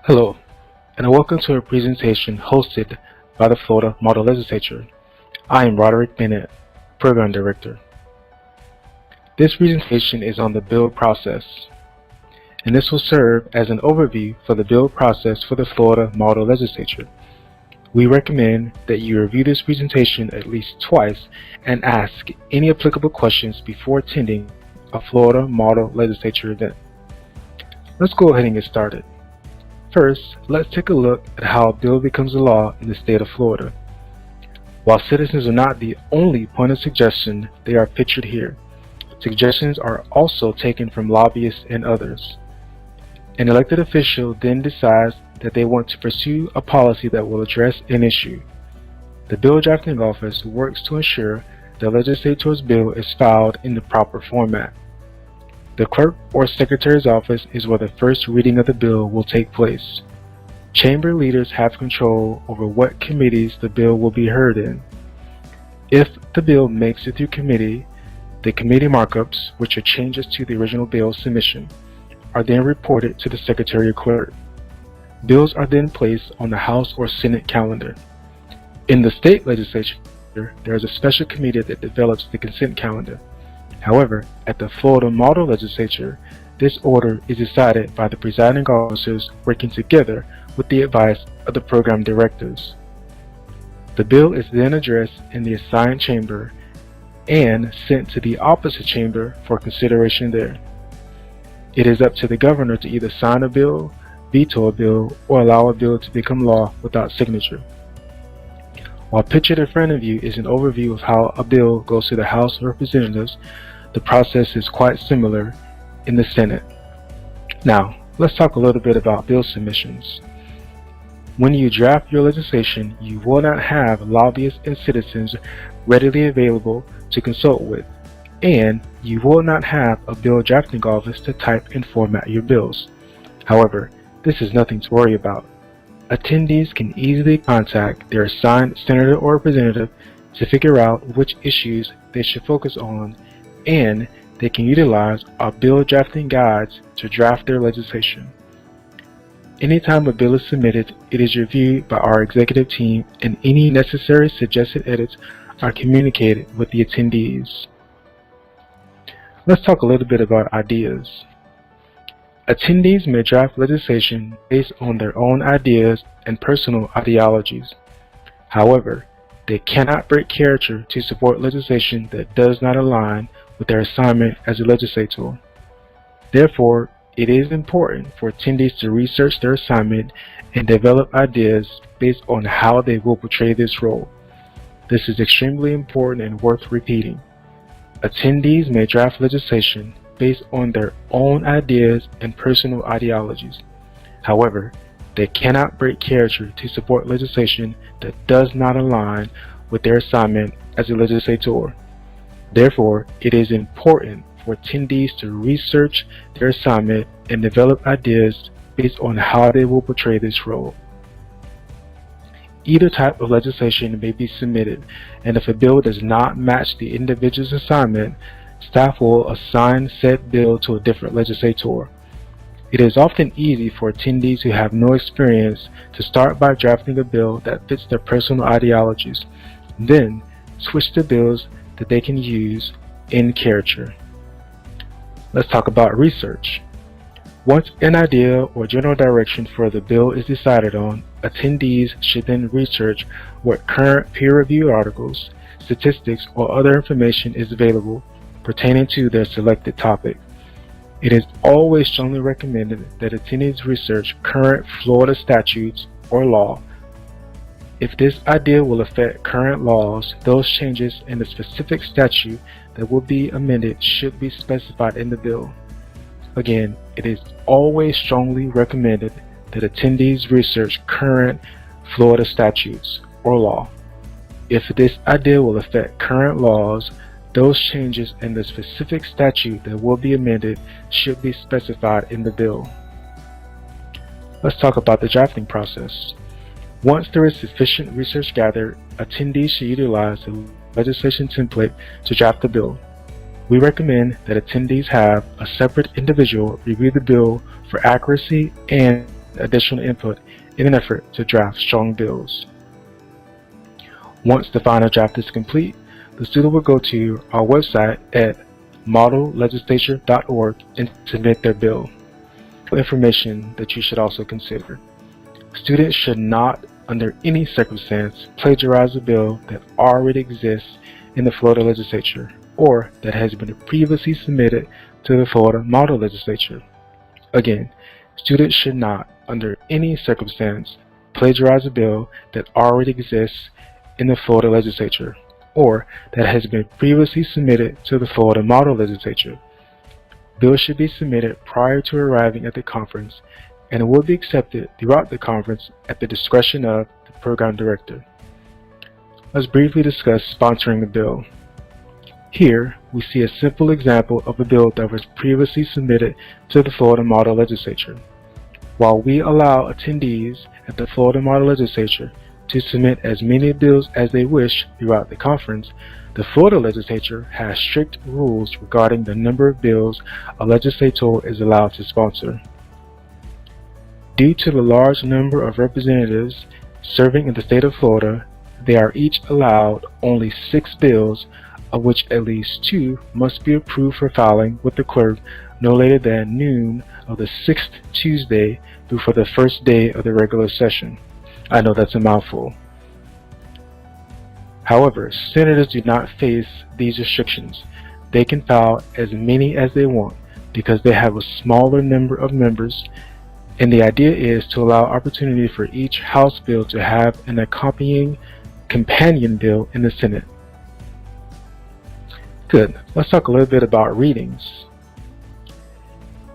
Hello, and welcome to a presentation hosted by the Florida Model Legislature. I am Roderick Bennett, Program Director. This presentation is on the bill process, and this will serve as an overview for the bill process for the Florida Model Legislature. We recommend that you review this presentation at least twice and ask any applicable questions before attending a Florida Model Legislature event. Let's go ahead and get started. First, let's take a look at how a bill becomes a law in the state of Florida. While citizens are not the only point of suggestion, they are pictured here. Suggestions are also taken from lobbyists and others. An elected official then decides that they want to pursue a policy that will address an issue. The bill drafting office works to ensure the legislature's bill is filed in the proper format. The clerk or secretary's office is where the first reading of the bill will take place. Chamber leaders have control over what committees the bill will be heard in. If the bill makes it through committee, the committee markups, which are changes to the original bill submission, are then reported to the secretary or clerk. Bills are then placed on the House or Senate calendar. In the state legislature, there is a special committee that develops the consent calendar. However, at the Florida Model Legislature, this order is decided by the presiding officers working together with the advice of the program directors. The bill is then addressed in the assigned chamber and sent to the opposite chamber for consideration there. It is up to the governor to either sign a bill, veto a bill, or allow a bill to become law without signature. While pictured in front of you is an overview of how a bill goes to the House of Representatives, the process is quite similar in the Senate. Now, let's talk a little bit about bill submissions. When you draft your legislation, you will not have lobbyists and citizens readily available to consult with, and you will not have a bill drafting office to type and format your bills. However, this is nothing to worry about. Attendees can easily contact their assigned senator or representative to figure out which issues they should focus on, and they can utilize our bill drafting guides to draft their legislation. Anytime a bill is submitted, it is reviewed by our executive team, and any necessary suggested edits are communicated with the attendees. Let's talk a little bit about ideas. Attendees may draft legislation based on their own ideas and personal ideologies. However, they cannot break character to support legislation that does not align with their assignment as a legislator. Therefore, it is important for attendees to research their assignment and develop ideas based on how they will portray this role. This is extremely important and worth repeating. Attendees may draft legislation based on their own ideas and personal ideologies. However, they cannot break character to support legislation that does not align with their assignment as a legislator. Therefore, it is important for attendees to research their assignment and develop ideas based on how they will portray this role. Either type of legislation may be submitted, and if a bill does not match the individual's assignment, staff will assign said bill to a different legislator. It is often easy for attendees who have no experience to start by drafting a bill that fits their personal ideologies, then switch to bills that they can use in character. Let's talk about research. Once an idea or general direction for the bill is decided on, attendees should then research what current peer-reviewed articles, statistics, or other information is available pertaining to their selected topic. It is always strongly recommended that attendees research current Florida statutes or law. If this idea will affect current laws, those changes in the specific statute that will be amended should be specified in the bill. Again, it is always strongly recommended that attendees research current Florida statutes or law. If this idea will affect current laws, those changes in the specific statute that will be amended should be specified in the bill. Let's talk about the drafting process. Once there is sufficient research gathered, attendees should utilize the legislation template to draft the bill. We recommend that attendees have a separate individual review the bill for accuracy and additional input in an effort to draft strong bills. Once the final draft is complete, the student will go to our website at modellegislature.org and submit their bill. Information that you should also consider. Students should not, under any circumstance, plagiarize a bill that already exists in the Florida Legislature or that has been previously submitted to the Florida Model Legislature. Again, students should not, under any circumstance, plagiarize a bill that already exists in the Florida Legislature or that has been previously submitted to the Florida Model Legislature. Bills should be submitted prior to arriving at the conference and will be accepted throughout the conference at the discretion of the program director. Let's briefly discuss sponsoring a bill. Here, we see a simple example of a bill that was previously submitted to the Florida Model Legislature. While we allow attendees at the Florida Model Legislature to submit as many bills as they wish throughout the conference, the Florida Legislature has strict rules regarding the number of bills a legislator is allowed to sponsor. Due to the large number of representatives serving in the state of Florida, they are each allowed only 6 bills, of which at least 2 must be approved for filing with the clerk no later than noon of the 6th Tuesday before the first day of the regular session. I know that's a mouthful. However, senators do not face these restrictions. They can file as many as they want because they have a smaller number of members, and the idea is to allow opportunity for each House bill to have an accompanying companion bill in the Senate. Good. Let's talk a little bit about readings.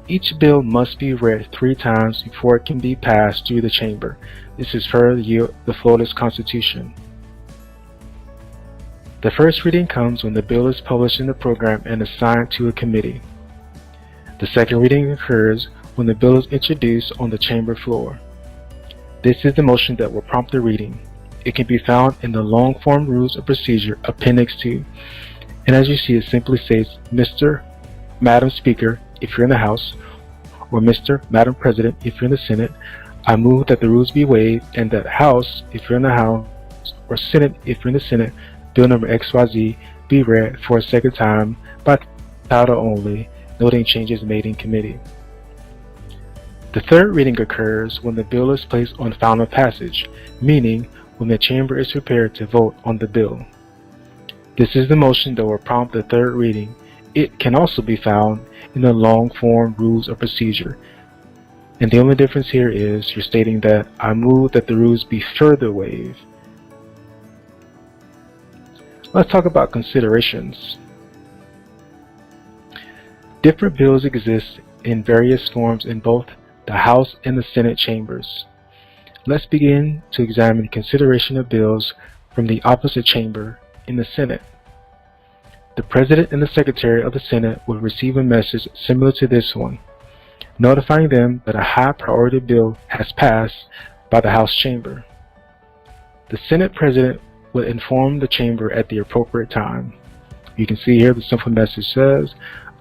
Each bill must be read 3 times before it can be passed through the chamber. This is per the Florida's Constitution. The first reading comes when the bill is published in the program and assigned to a committee. The second reading occurs when the bill is introduced on the chamber floor. This is the motion that will prompt the reading. It can be found in the long-form Rules of Procedure, Appendix 2. And as you see, it simply says, Mr. Madam Speaker, if you're in the House, or Mr. Madam President, if you're in the Senate, I move that the rules be waived and that House, if you're in the House, or Senate, if you're in the Senate, Bill number XYZ be read for a second time by title only, noting changes made in committee. The third reading occurs when the bill is placed on final passage, meaning when the chamber is prepared to vote on the bill. This is the motion that will prompt the third reading. It can also be found in the long-form Rules of Procedure. And the only difference here is you're stating that I move that the rules be further waived. Let's talk about considerations. Different bills exist in various forms in both the House and the Senate chambers. Let's begin to examine consideration of bills from the opposite chamber in the Senate. The President and the Secretary of the Senate will receive a message similar to this one, notifying them that a high priority bill has passed by the House chamber. The Senate President will inform the chamber at the appropriate time. You can see here the simple message says,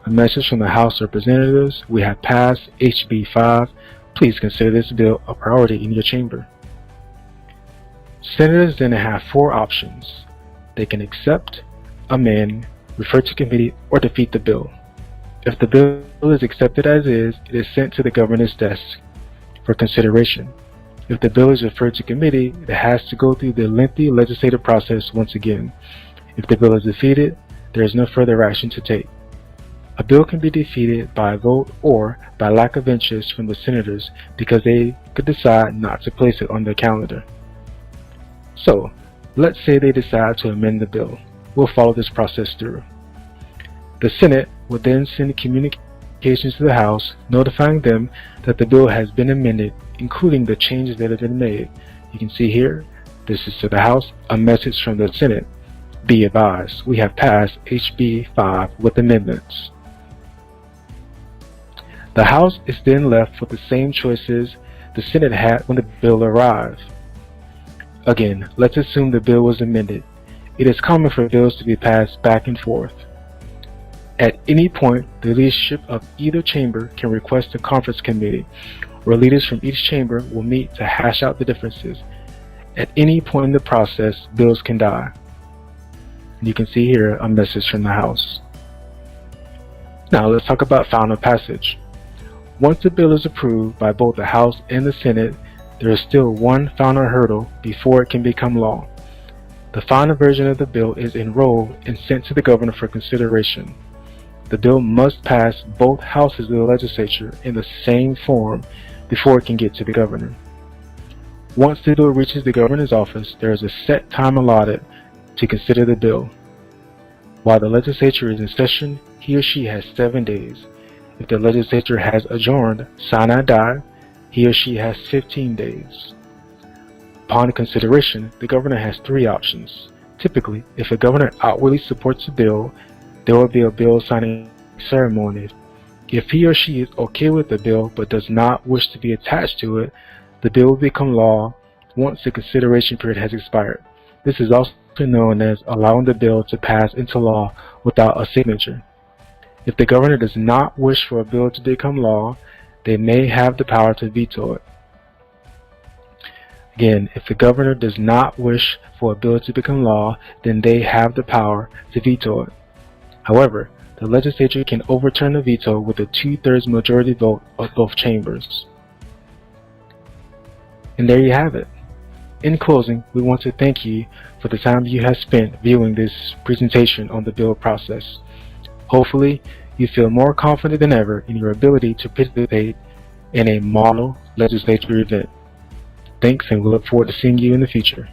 a message from the House Representatives, we have passed HB 5. Please consider this bill a priority in your chamber. Senators then have 4 options. They can accept, amend, refer to committee, or defeat the bill. If the bill is accepted as is, it is sent to the governor's desk for consideration. If the bill is referred to committee, it has to go through the lengthy legislative process once again. If the bill is defeated, there is no further action to take. A bill can be defeated by a vote or by lack of interest from the senators because they could decide not to place it on their calendar. So, let's say they decide to amend the bill. We'll follow this process through. The Senate will then send communications to the House notifying them that the bill has been amended, including the changes that have been made. You can see here, this is to the House, a message from the Senate. Be advised, we have passed HB 5 with amendments. The House is then left with the same choices the Senate had when the bill arrived. Again, let's assume the bill was amended. It is common for bills to be passed back and forth. At any point, the leadership of either chamber can request a conference committee where leaders from each chamber will meet to hash out the differences. At any point in the process, bills can die. You can see here a message from the House. Now let's talk about final passage. Once the bill is approved by both the House and the Senate, there is still one final hurdle before it can become law. The final version of the bill is enrolled and sent to the governor for consideration. The bill must pass both houses of the legislature in the same form before it can get to the governor. Once the bill reaches the governor's office, there is a set time allotted to consider the bill. While the legislature is in session, he or she has 7 days. If the legislature has adjourned, sine die, he or she has 15 days. Upon consideration, the governor has 3 options. Typically, if a governor outwardly supports a bill, there will be a bill signing ceremony. If he or she is okay with the bill but does not wish to be attached to it, the bill will become law once the consideration period has expired. This is also known as allowing the bill to pass into law without a signature. If the governor does not wish for a bill to become law, they may have the power to veto it. Again, if the governor does not wish for a bill to become law, then they have the power to veto it. However, the legislature can overturn the veto with a 2/3 majority vote of both chambers. And there you have it. In closing, we want to thank you for the time you have spent viewing this presentation on the bill process. Hopefully, you feel more confident than ever in your ability to participate in a model legislature event. Thanks, and we look forward to seeing you in the future.